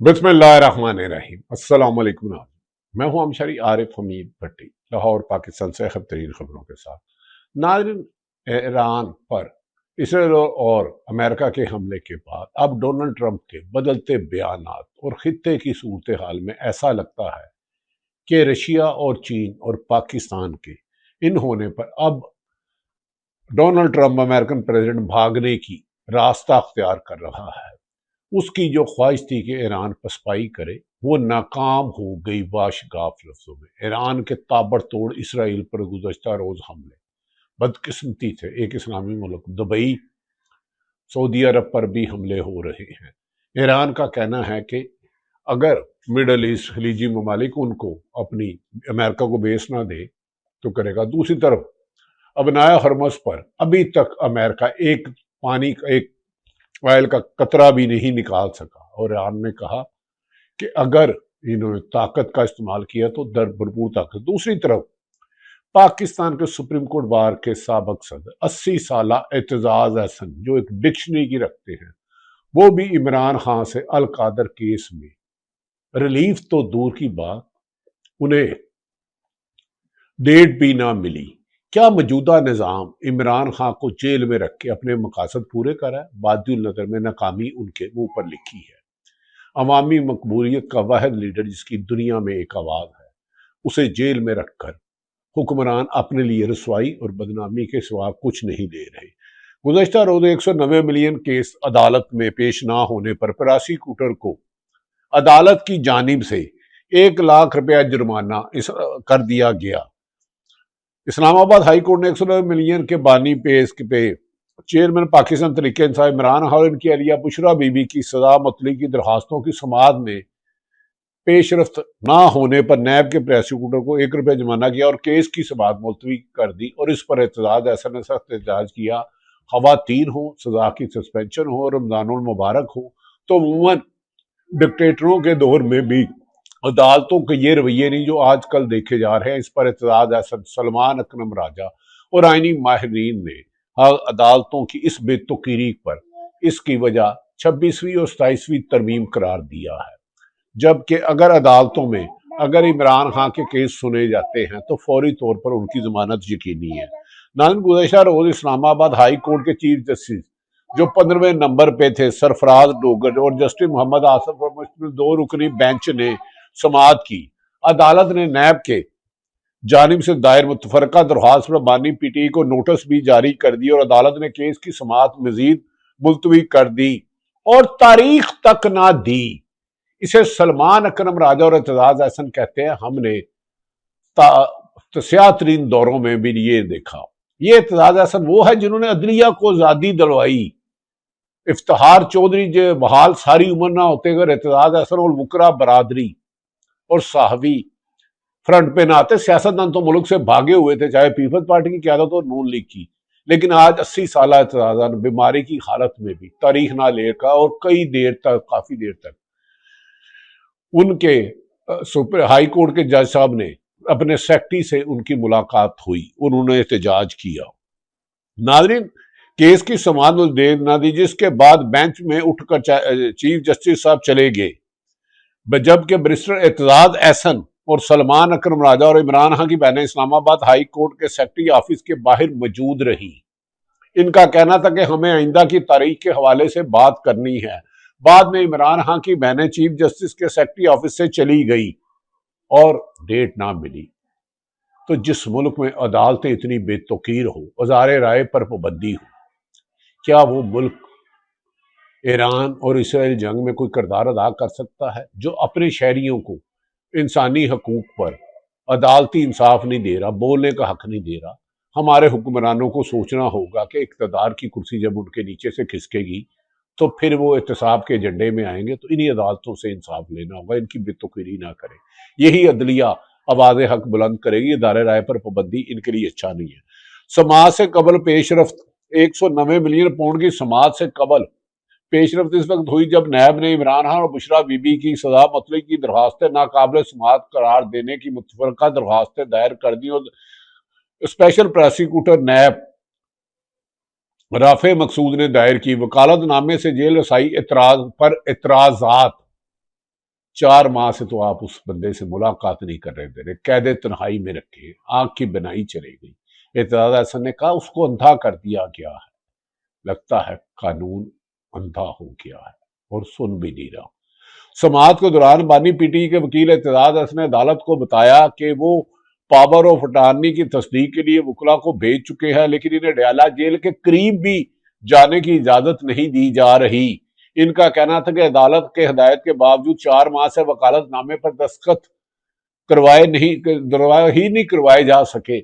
बिस्मिल्लाहिर्रहमानिर्रहीम। अस्सलाम वालेकुम नाज़रीन। मैं हूं अमशरी आरिफ हमीद भट्टी, लाहौर पाकिस्तान से अहम तरीन खबरों के साथ। नाज़रीन, ईरान पर इसराइल और अमेरिका के हमले के बाद अब डोनाल्ड ट्रंप के बदलते बयानात और खित्ते की सूरत हाल में ऐसा लगता है कि रशिया और चीन और पाकिस्तान के इन होने पर अब डोनाल्ड ट्रंप अमेरिकन प्रेसिडेंट भागने की रास्ता अख्तियार कर रहा है। उसकी जो ख्वाहिश थी कि ईरान पसपाई करे, वो नाकाम हो गई बाशगाफ लफ्जों में। ईरान के ताबड़तोड़ इसराइल पर गुज़श्ता रोज हमले बदकिस्मती थे। एक इस्लामी मुल्क दुबई, सऊदी अरब पर भी हमले हो रहे हैं। ईरान का कहना है कि अगर मिडल ईस्ट खलीजी ममालिक उनको अपनी अमेरिका को बेस ना दे तो करेगा। दूसरी तरफ अबनाया हरमस पर अभी तक अमेरिका एक पानी का एक ऑयल का कतरा भी नहीं निकाल सका, और ईरान ने कहा कि अगर इन्होंने ताकत का इस्तेमाल किया तो दर भरपूर ताकत। दूसरी तरफ पाकिस्तान के सुप्रीम कोर्ट बार के साबिक सदर 80 साल एतजाज अहसन, जो एक डिक्शनरी की रखते हैं, वो भी इमरान खान से अल कादर केस में रिलीफ तो दूर की बात, उन्हें डेट भी ना मिली। क्या मौजूदा निज़ाम इमरान खान को जेल में रख के अपने मकासद पूरे कर रहा है? बादुल नजर में नाकामी उनके मुंह पर लिखी है। अवामी मकबूलियत का वाहिद लीडर जिसकी दुनिया में एक आवाज है, उसे जेल में रखकर हुक्मरान अपने लिए रसवाई और बदनामी के सिवा कुछ नहीं दे रहे। गुज़श्ता रोज 190 मिलियन केस अदालत में पेश ना होने पर प्रोसिक्यूटर को अदालत की जानिब से 1 लाख रुपया जुर्माना कर दिया गया। इस्लामाबाद हाई कोर्ट ने 190 मिलियन के बानी पेश पे चेयरमैन पाकिस्तान तरीके इंसाफ इमरान खान और इनकी अलिया बुशरा बीबी की सजा मुतली की दरखास्तों की समाअत में पेशरफ्त ना होने पर नैब के प्रोसिक्यूटर को 1 रुपया जुर्माना किया और केस की समाअत मुलतवी कर दी। और इस पर एतजाज ऐसा ने सख्त एहतजाज किया। खवातीन हो, सजा की सस्पेंशन हो, रमजानुल मुबारक हो, तो अमूमन डिक्टेटरों के दौर में भी अदालतों के ये रवैये नहीं जो आजकल देखे जा रहे हैं। इस पर एतजाज ऐसा सलमान अकरम राजा और आईनी माहिरीन ने अदालतों की इस बेतुकीरी पर इसकी वजह 26वीं और 27वीं तरमीम करार दिया है। जबकि अगर अदालतों में अगर इमरान खान के केस सुने जाते हैं तो फौरी तौर पर उनकी जमानत यकीनी है। नाज़रीन, गुज़श्ता रोज इस्लामाबाद हाई कोर्ट के चीफ जस्टिस जो 15वें नंबर पे थे, सरफराज डोगर और जस्टिस मोहम्मद आसफ और मुश्तमिल 2 रुकनी बेंच ने समाअत की। अदालत ने नैब के जानिब से दायर मुतफरका दरख्वास्त पर बानी पीटीआई को नोटिस भी जारी कर दी और अदालत ने केस की समाअत मजीद मुलतवी कर दी और तारीख तक ना दी। इसे सलमान अकरम राजा और एतजाज अहसन कहते हैं। हमने तस्यातरीन दौरों में भी ये देखा। ये एतजाज अहसन वो है जिन्होंने अदलिया को आजादी दिलवाई। इफ्तिखार चौधरी जो बहाल सारी उम्र ना होते अगर एतजाज अहसन और वुकरा बरादरी और साहवी फ्रंट पे ना आते। सियासतदान तो मुल्क से भागे हुए थे, चाहे पीपल्स पार्टी की क्यादत और नून लीग की। लेकिन आज 80 साल एतजाज बीमारी की हालत में भी तारीख ना लेकर और कई देर तक, काफी देर तक उनके सुप्रीम हाई कोर्ट के जज साहब ने अपने सेक्रेटरी से उनकी मुलाकात हुई, उन्होंने एहतजाज किया। नाज़रीन, केस की समाअत देर ना दी, जिसके बाद बेंच में उठकर चीफ जस्टिस साहब चले गए, जबकि बैरिस्टर एतजाज अहसन और सलमान अकरम राजा और इमरान खान की बहनें इस्लामाबाद हाई कोर्ट के सेक्रेटरी ऑफिस के बाहर मौजूद रही। इनका कहना था कि हमें आइंदा की तारीख के हवाले से बात करनी है। बाद में इमरान खान की बहनें चीफ जस्टिस के सेक्रेटरी ऑफिस से चली गई और डेट ना मिली। तो जिस मुल्क में अदालतें इतनी बेतुकीर हो, वज़ारे राय पर पाबंदी हो, क्या वो मुल्क ईरान और इसराइल जंग में कोई किरदार अदा कर सकता है जो अपने शहरियों को इंसानी हकूक पर अदालती इंसाफ नहीं दे रहा, बोलने का हक नहीं दे रहा? हमारे हुक्मरानों को सोचना होगा कि इक़्तिदार की कुर्सी जब उनके नीचे से खिसकेगी तो फिर वो एहतसाब के एजेंडे में आएंगे, तो इन्हीं अदालतों से इंसाफ लेना होगा। इनकी बेतुकीरी ना करें। यही अदलिया आवाज़ हक बुलंद करेगी। इदारे राय पर पाबंदी इनके लिए अच्छा नहीं है। समाअत से कबल पेशरफ्त 190 मिलियन पाउंड की समाअत से कबल पेशरफ्त इस वक्त हुई जब नैब ने इमरान खान और बुशरा बीबी की सजा मुतलक की दरखास्तें नाकाबिल समाअत करार देने की मुतफरका दरखास्तें दायर कर दी और स्पेशल प्रोसिक्यूटर नैब राफे मकसूद ने दायर की। वकालतनामे से जेल रसाई पर एतराजात 4 माह से तो आप उस बंदे से मुलाकात नहीं कर रहे दे रहे, कैद तन्हाई में रखे, आंख की बनाई चली गई। एतजाज अहसन ने कहा उसको अंधा कर दिया गया है, लगता है कानून अंधा हो गया है और सुन भी नहीं रहा। समाअत के दौरान बानी पीटी के वकील एतजाज अहसन ने अदालत को बताया कि वो पावर ऑफ अटार्नी की तस्दीक के लिए वकला को भेज चुके हैं, लेकिन इन्हें डयाला जेल के करीब भी जाने की इजाजत नहीं दी जा रही। इनका कहना था कि अदालत के हिदायत के बावजूद 4 माह से वकालतनामे पर दस्तखत करवाए ही नहीं करवाए जा सके।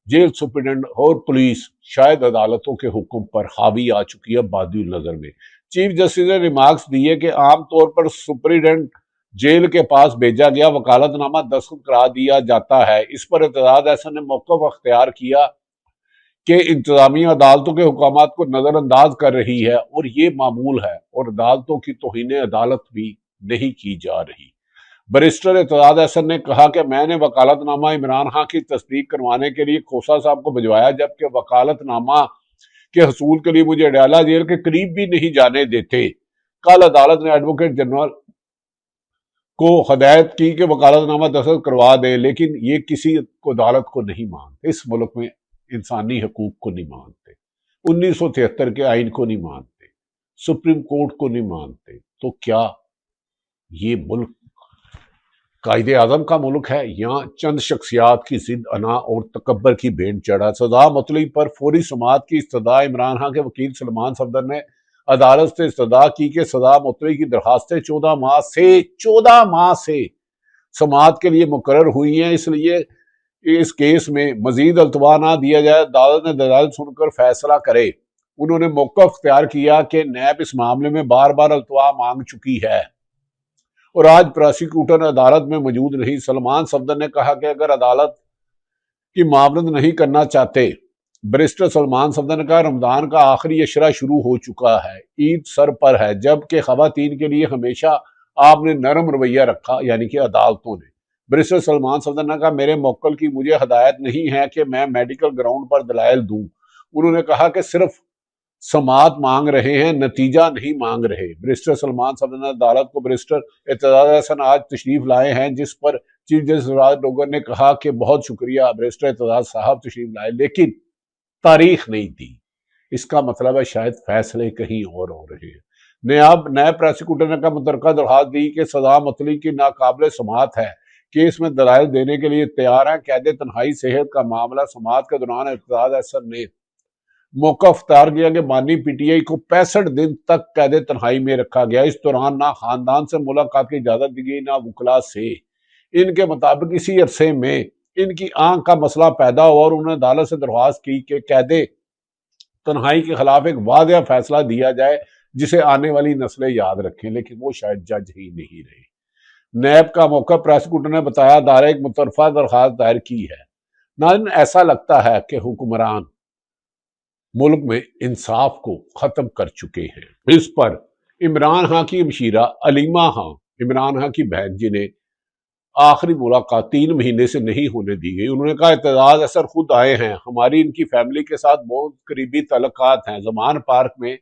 जेल सुप्रिटेंडेंट और पुलिस शायद अदालतों के हुक्म पर हावी आ चुकी है बादी नजर में। चीफ जस्टिस ने रिमार्क्स दिए कि आमतौर पर सुप्रिटेंडेंट जेल के पास भेजा गया वकालतनामा दस्तखत करा दिया जाता है। इस पर एतजाज अहसन ने मौक़िफ़ अख्तियार किया कि इंतजामिया अदालतों के हुक्मात को नजरअंदाज कर रही है और ये मामूल है और अदालतों की तौहीन अदालत भी नहीं की जा रही। बैरिस्टर एतजाज अहसन ने कहा कि मैंने वकालतनामा इमरान खान की तस्दीक करवाने के लिए खोसा साहब को भिजवाया, जबकि वकालतनामा के हसूल के लिए मुझे अडयाला जेल के करीब भी नहीं जाने देते। कल अदालत ने एडवोकेट जनरल को हदायत की कि वकालतनामा दस्तखत करवा दे, लेकिन ये किसी को अदालत को नहीं मानते। इस मुल्क में इंसानी हकूक को नहीं मानते, 1973 के आइन को नहीं मानते, सुप्रीम कोर्ट को नहीं मानते, तो क्या ये मुल्क कायदे आजम का मुल्क है? यहाँ चंद शख्सियात की जिद अना और तकब्बर की भेंट चढ़ा। सजा मुतलक पर फौरी समाअत की इस्तदा इमरान खान के वकील सलमान सफदर ने अदालत से इस्तदा की कि सजा मुतलक की दरखास्तें 14 माह से समाअत के लिए मुकर्रर हुई हैं, इसलिए इस केस में मजीद अल्तवा ना दिया जाए, अदालत ने दलाइल सुनकर फैसला करे। उन्होंने मौक़िफ़ अख्तियार किया कि नैब इस मामले में बार बार अल्तवा मांग चुकी है और आज प्रोसिक्यूटर अदालत में मौजूद नहीं। सलमान सफदर ने कहा कि अगर अदालत की मामलत नहीं करना चाहते, बैरिस्टर सलमान सफदर ने कहा रमजान का आखिरी अशरा शुरू हो चुका है, ईद सर पर है, जबकि खवातीन के लिए हमेशा आपने नरम रवैया रखा, यानी कि अदालतों ने। बैरिस्टर सलमान सफदर ने कहा मेरे मौक्कल की मुझे हदायत नहीं है कि मैं मेडिकल ग्राउंड पर दलाइल दूं। उन्होंने कहा कि सिर्फ समाअत मांग रहे हैं, नतीजा नहीं मांग रहे। बैरिस्टर सलमान सफदर ने अदालत को बैरिस्टर एतजाज अहसन आज तशरीफ लाए हैं, जिस पर चीफ जस्टिस राज डोगर ने कहा कि बहुत शुक्रिया बैरिस्टर एतजाज साहब तशरीफ लाए, लेकिन तारीख नहीं दी। इसका मतलब है शायद फैसले कहीं और हो रहे हैं। नए प्रोसिक्यूटर ने कहा मुतलका दरखास्त दी कि सजा मुतलक की नाकाबिल समाअत है, केस में दलाइल देने के लिए तैयार है। कैद तन्हाई सेहत का मामला समाअत के दौरान एतजाज अहसन ने मौका अख्तियार किया कि बानी पीटीआई को 65 दिन तक कैद तन्हाई में रखा गया। इस दौरान ना खानदान से मुलाकात की इजाजत दी गई, ना वकला से। इनके मुताबिक इसी अरसे में इनकी आंख का मसला पैदा हुआ और उन्होंने अदालत से दरख्वास्त की कि कैद तन्हाई के खिलाफ एक वादिया फैसला दिया जाए जिसे आने वाली नस्लें याद रखें, लेकिन वो शायद जज ही नहीं रहे। नैब का मौका प्रोसिक्यूटर ने बताया दायरा एक मुतरफा दरख्वास्त दायर की है। नाज़रीन, ऐसा लगता है कि हुक्मरान मुल्क में इंसाफ को खत्म कर चुके हैं। इस पर इमरान खान की मशीरा अलीमा खान, इमरान खान की बहन, जिन्हें आखिरी मुलाकात 3 महीने से नहीं होने दी गई, उन्होंने कहा एतजाज अहसन खुद आए हैं, हमारी इनकी फैमिली के साथ बहुत करीबी तल्लुकात हैं, जमान पार्क में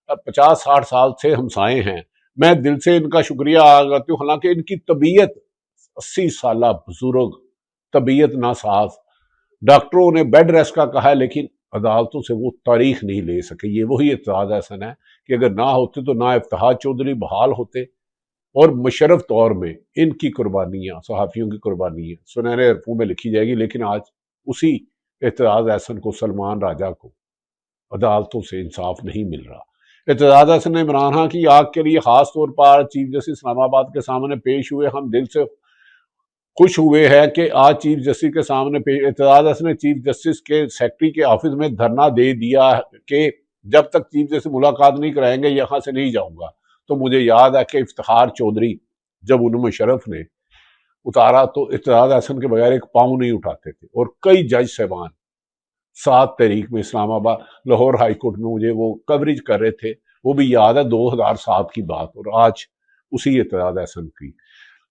50-60 साल से हमसाए हैं, मैं दिल से इनका शुक्रिया अदा करती हूँ। हालांकि इनकी तबीयत 80 साल बुजुर्ग, तबीयत नासाज, डॉक्टरों ने बेड रेस्ट का कहा है, लेकिन अदालतों से वो तारीख नहीं ले सके। ये वही एतजाज अहसन है कि अगर ना होते तो ना इफ्तिखार चौधरी बहाल होते और मुशर्रफ तौर में इनकी कुर्बानियां, सहाफ़ियों की कुर्बानियां सुनहरे हरफों में लिखी जाएगी। लेकिन आज उसी एतजाज अहसन को, सलमान राजा को, अदालतों से इंसाफ नहीं मिल रहा। एतजाज अहसन ने इमरान खान की आग के लिए खास तौर पर चीफ जस्टिस इस्लामाबाद के सामने पेश हुए। हम दिल से खुश हुए हैं कि आज चीफ जस्टिस के सामने एतजाज अहसन ने चीफ जस्टिस के सेक्रेटरी के ऑफिस में धरना दे दिया कि जब तक चीफ जस्टिस मुलाकात नहीं कराएंगे यहाँ से नहीं जाऊंगा। तो मुझे याद है कि इफ्तिखार चौधरी जब उन मुशर्रफ ने उतारा तो एतजाज अहसन के बगैर एक पाँव नहीं उठाते थे, और कई जज साहबान 7 तारीख में इस्लामाबाद लाहौर हाई कोर्ट में मुझे वो कवरेज कर रहे थे। वो भी याद है 2007 की बात, और आज उसी एतजाज अहसन की।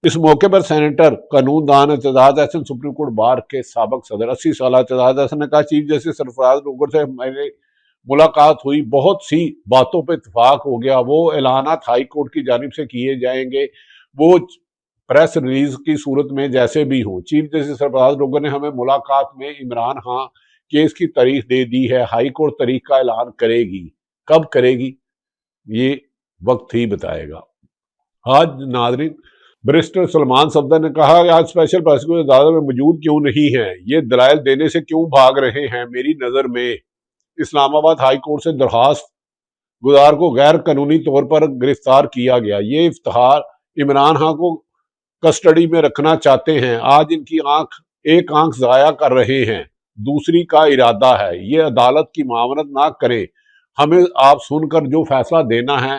इस मौके पर सेनेटर कानूनदान Aitzaz Ahsan, supreme court bar के साबिक सदर 80 साल एतजाज अहसन ने कहा चीफ जस्टिस सरफराज डोगर से मेरी मुलाकात हुई, बहुत सी बातों पर इतफाक हो गया, वो ऐलानात हाई कोर्ट की जानिब से किए जाएंगे, वो پریس ریلیز کی صورت میں جیسے بھی ہوں، چیف جسٹس سرفراز لوگوں نے ہمیں ملاقات میں عمران خان کیس کی تاریخ دے دی ہے، ہائی کورٹ تاریخ کا اعلان کرے گی، کب کرے گی یہ وقت ہی بتائے گا۔ آج ناظرین، بیرسٹر سلمان صفدر نے کہا کہ آج اسپیشل پروسیکیوٹر عدالت میں موجود کیوں نہیں ہیں، یہ دلائل دینے سے کیوں بھاگ رہے ہیں۔ میری نظر میں اسلام آباد ہائی کورٹ سے درخواست گزار کو غیر قانونی طور پر گرفتار کیا گیا، یہ افتخار عمران خان کو کسٹڈی میں رکھنا چاہتے ہیں۔ آج ان کی ایک آنکھ ضائع کر رہے ہیں، دوسری کا ارادہ ہے۔ یہ عدالت کی معاونت نہ کریں، ہمیں آپ سن کر جو فیصلہ دینا ہے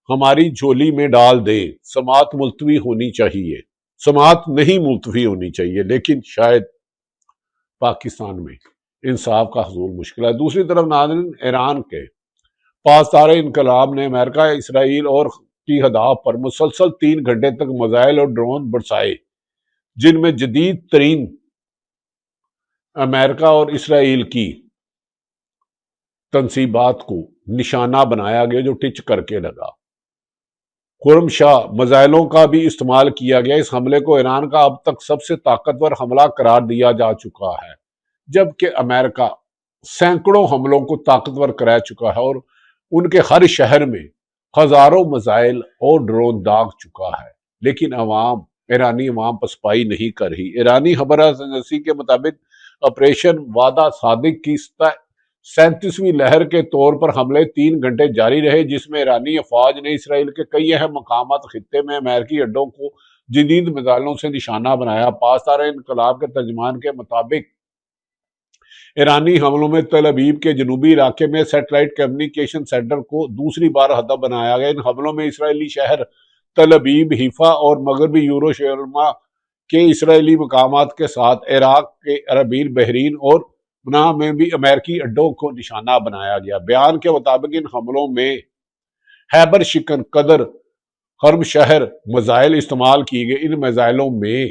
ہماری جھولی میں ڈال دیں۔ سماعت ملتوی ہونی چاہیے، سماعت نہیں ملتوی ہونی چاہیے، لیکن شاید پاکستان میں انصاف کا حصول مشکل ہے۔ دوسری طرف ناظرین، ایران کے پاسدار انقلاب نے امریکہ، اسرائیل اور کی اہداف پر مسلسل 3 گھنٹے تک میزائل اور ڈرون برسائے، جن میں جدید ترین امریکہ اور اسرائیل کی تنصیبات کو نشانہ بنایا گیا، جو ٹچ کر کے لگا۔ خرم شاہ میزائلوں کا بھی استعمال کیا گیا۔ اس حملے کو ایران کا اب تک سب سے طاقتور حملہ قرار دیا جا چکا ہے، جبکہ امریکہ سینکڑوں حملوں کو طاقتور قرار چکا ہے اور ان کے ہر شہر میں ہزاروں میزائل اور ڈرون داغ چکا ہے، لیکن ایرانی عوام پسپائی نہیں کر رہی۔ ایرانی خبر ایجنسی کے مطابق آپریشن وعدہ صادق کی 37ویں لہر کے طور پر حملے 3 گھنٹے جاری رہے، جس میں ایرانی افواج نے اسرائیل کے کئی اہم مقامات خطے میں امریکی اڈوں کو جدید میزائلوں سے نشانہ بنایا۔ پاسدار انقلاب کے ترجمان کے مطابق ایرانی حملوں میں تل ابیب کے جنوبی علاقے میں سیٹلائٹ کمیونیکیشن سینٹر کو دوسری بار ہدف بنایا گیا۔ ان حملوں میں اسرائیلی شہر تل ابیب، حیفا اور مغربی یروشلم کے اسرائیلی مقامات کے ساتھ عراق کے اربیل، بحرین اور منا میں بھی امریکی اڈوں کو نشانہ بنایا گیا۔ بیان کے مطابق ان حملوں میں خیبر شکن، قدر، خرم شہر میزائل استعمال کیے گئے۔ ان میزائلوں میں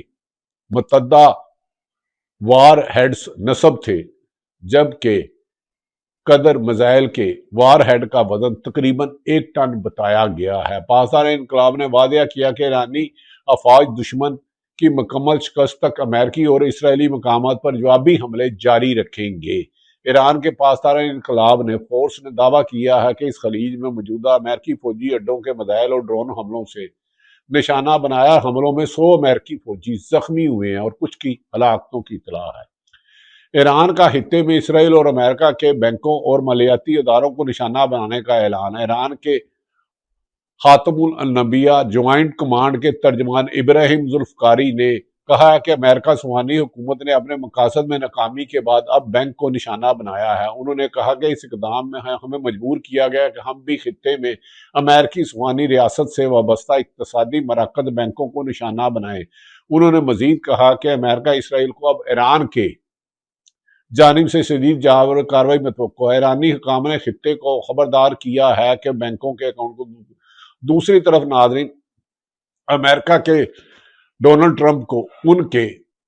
متعدد وار ہیڈز نصب تھے، جبکہ قدر میزائل کے وار ہیڈ کا وزن تقریباً 1 ٹن بتایا گیا ہے۔ پاسدار انقلاب نے واضح کیا کہ ایرانی افواج دشمن کی مکمل شکست تک امریکی اور اسرائیلی مقامات پر جوابی حملے جاری رکھیں گے۔ ایران کے پاسدار انقلاب نے فورس نے دعویٰ کیا ہے کہ اس خلیج میں موجودہ امریکی فوجی اڈوں کے میزائل اور ڈرون حملوں سے نشانہ بنایا۔ حملوں میں 100 امریکی فوجی زخمی ہوئے ہیں اور کچھ کی ہلاکتوں کی اطلاع ہے۔ ایران کا خطے میں اسرائیل اور امریکہ کے بینکوں اور مالیاتی اداروں کو نشانہ بنانے کا اعلان۔ ایران کے خاتم الانبیاء جوائنٹ کمانڈ کے ترجمان ابراہیم ذوالفقاری نے کہا ہے کہ امریکہ سوانی حکومت نے اپنے مقاصد میں ناکامی کے بعد اب بینک کو نشانہ بنایا ہے۔ انہوں نے کہا کہ اس اقدام میں ہمیں مجبور کیا گیا کہ ہم بھی خطے میں امریکی سوانی ریاست سے وابستہ اقتصادی مراکز بینکوں کو نشانہ بنائیں۔ انہوں نے مزید کہا کہ امریکہ اسرائیل کو اب ایران کے جانب سے شدید کارروائی متوقع ہے۔ ایرانی حکام نے خطے کو خبردار کیا ہے کہ بینکوں کے اکاؤنٹ کو۔ دوسری طرف ناظرین، امریکہ کے ڈونلڈ ٹرمپ کو ان کے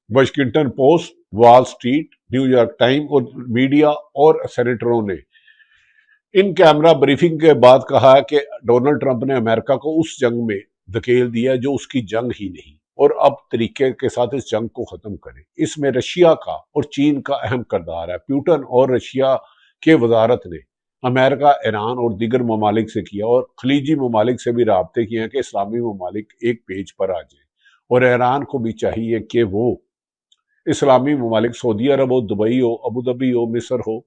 Washington Post, Wall Street, New York Time اور میڈیا اور سینیٹروں نے ان کیمرہ بریفنگ کے بعد کہا ہے کہ ڈونلڈ ٹرمپ نے امریکہ کو اس جنگ میں دھکیل دیا جو اس کی جنگ ہی نہیں، اور اب طریقے کے ساتھ اس جنگ کو ختم کرے۔ اس میں رشیا کا اور چین کا اہم کردار ہے۔ پیوٹن اور رشیا کے وزارت نے امریکہ، ایران اور دیگر ممالک سے کیا اور خلیجی ممالک سے بھی رابطے کیے ہیں کہ اسلامی ممالک ایک پیج پر آ جائیں، اور ایران کو بھی چاہیے کہ وہ اسلامی ممالک سعودی عرب ہو، دبئی ہو، ابوظہبی ہو، مصر ہو،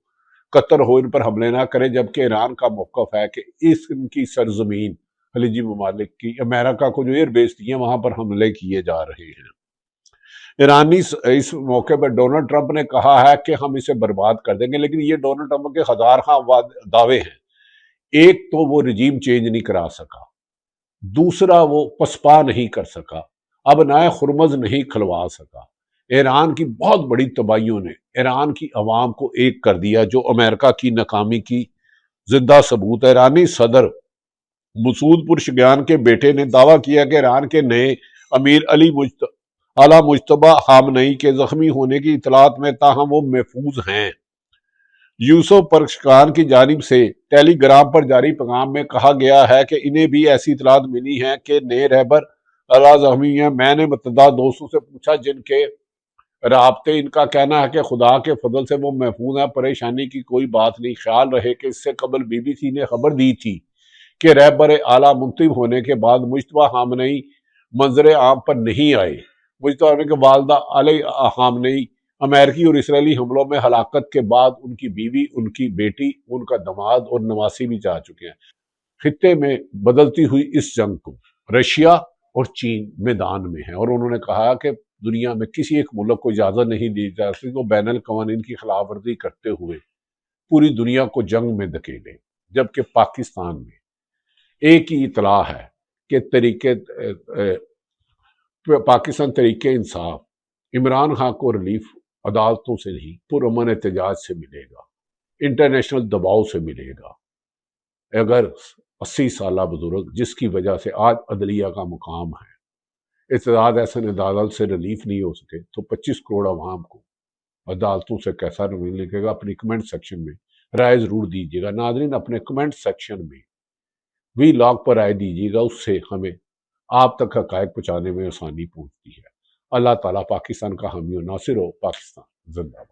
قطر ہو، ان پر حملے نہ کرے، جبکہ ایران کا موقف ہے کہ ان کی سرزمین خلیجی ممالک کی امریکہ کو جو ایئر بیس دی ہیں وہاں پر حملے کیے جا رہے ہیں۔ ایرانی اس موقع پر ڈونلڈ ٹرمپ نے کہا ہے کہ ہم اسے برباد کر دیں گے، لیکن یہ ڈونلڈ ٹرمپ کے ہزار دعوے ہیں۔ ایک تو وہ رجیم چینج نہیں کرا سکا، دوسرا وہ پسپا نہیں کر سکا، اب نئے خرمز نہیں کھلوا سکا۔ ایران کی بہت بڑی تباہیوں نے ایران کی عوام کو ایک کر دیا، جو امریکہ کی ناکامی کی زندہ ثبوت ہے۔ ایرانی صدر مسعود پزشکیان کے بیٹے نے دعویٰ کیا کہ ایران کے نئے امیر اعلیٰ مجتبی خامنئی کے زخمی ہونے کی اطلاعات میں تاہم وہ محفوظ ہیں۔ یوسف پزشکیان کی جانب سے ٹیلی گرام پر جاری پیغام میں کہا گیا ہے کہ انہیں بھی ایسی اطلاعات ملی ہیں کہ نئے رہبر اللہ زخمی ہیں۔ میں نے متعدد دوستوں سے پوچھا جن کے رابطے، ان کا کہنا ہے کہ خدا کے فضل سے وہ محفوظ ہیں، پریشانی کی کوئی بات نہیں۔ خیال رہے کہ اس سے قبل بی بی سی نے خبر دی تھی کہ رہبر اعلیٰ منتخب ہونے کے بعد مجتبیٰ خامنئی منظر عام پر نہیں آئے۔ مجتبیٰ ہونے کے والدہ علی خامنئی امریکی اور اسرائیلی حملوں میں ہلاکت کے بعد ان کی بیوی، ان کی بیٹی، ان کا داماد اور نواسی بھی جا چکے ہیں۔ خطے میں بدلتی ہوئی اس جنگ کو رشیا اور چین میدان میں ہیں، اور انہوں نے کہا کہ دنیا میں کسی ایک ملک کو اجازت نہیں دی جا سکتی وہ بین القوانین کی خلاف ورزی کرتے ہوئے پوری دنیا کو جنگ میں دھکیلے، جبکہ پاکستان میں ایک ہی اطلاع ہے کہ پاکستان تحریک انصاف عمران خان کو ریلیف عدالتوں سے نہیں، پرامن احتجاج سے ملے گا، انٹرنیشنل دباؤ سے ملے گا۔ اگر 80 سالہ بزرگ جس کی وجہ سے آج عدلیہ کا مقام ہے، ارتداد احسن عدالت سے ریلیف نہیں ہو سکے تو 25 کروڑ عوام کو عدالتوں سے کیسا ریلیف ملے گا؟ اپنی کمنٹ سیکشن میں رائے ضرور دیجیے گا۔ ناظرین، اپنے کمنٹ سیکشن میں وی لاگ پر رائے دیجیے گا، اس سے ہمیں آپ تک حقائق پہنچانے میں آسانی پہنچتی ہے۔ اللہ تعالیٰ پاکستان کا حامی و ناصر ہو۔ پاکستان زندہ باد۔